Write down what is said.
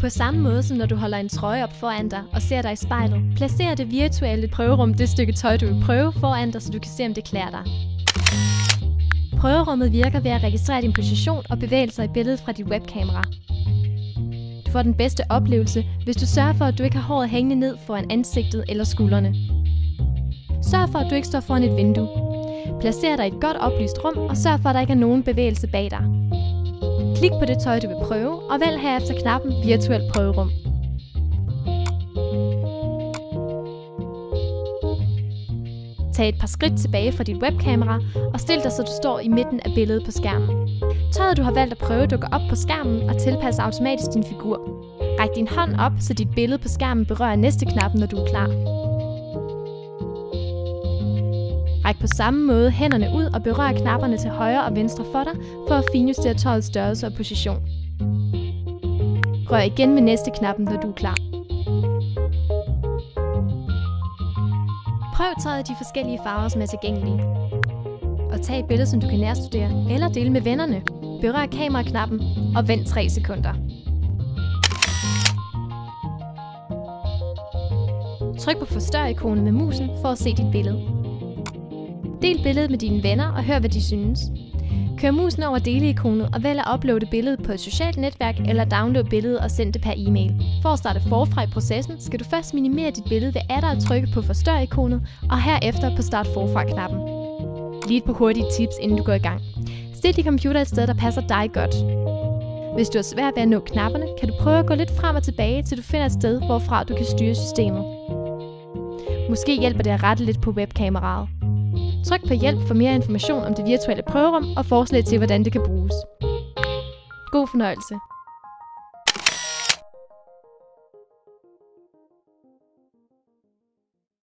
På samme måde som når du holder en trøje op foran dig og ser dig i spejlet, placerer det virtuelle prøverum det stykke tøj, du vil prøve foran dig, så du kan se, om det klæder dig. Prøverummet virker ved at registrere din position og bevægelser i billedet fra dit webkamera. Du får den bedste oplevelse, hvis du sørger for, at du ikke har håret hængende ned foran ansigtet eller skuldrene. Sørg for, at du ikke står foran et vindue. Placer dig i et godt oplyst rum og sørg for, at der ikke er nogen bevægelse bag dig. Klik på det tøj, du vil prøve, og vælg herefter knappen Virtuel prøverum. Tag et par skridt tilbage fra dit webkamera og stil dig, så du står i midten af billedet på skærmen. Tøjet, du har valgt at prøve, dukker op på skærmen og tilpasser automatisk din figur. Ræk din hånd op, så dit billede på skærmen berører næste knap, når du er klar. Ræk på samme måde hænderne ud og berør knapperne til højre og venstre for dig, for at finjustere tøjets størrelse og position. Rør igen med næste knappen, når du er klar. Prøv tøjet i de forskellige farver, som er tilgængelige. Og tag et billede, som du kan nærstudere eller dele med vennerne. Berør kameraknappen og vent 3 sekunder. Tryk på forstør-ikonet med musen for at se dit billede. Del billedet med dine venner og hør, hvad de synes. Kør musen over dele-ikonet og vælg at uploade billedet på et socialt netværk eller download billedet og send det per e-mail. For at starte forfra i processen, skal du først minimere dit billede ved atter at trykke på forstør-ikonet og herefter på start forfra-knappen. Lige et par hurtige tips, inden du går i gang. Stil din computer et sted, der passer dig godt. Hvis du har svært ved at nå knapperne, kan du prøve at gå lidt frem og tilbage, til du finder et sted, hvorfra du kan styre systemet. Måske hjælper det at rette lidt på webkameraet. Tryk på hjælp for mere information om det virtuelle prøverum og forslag til, hvordan det kan bruges. God fornøjelse!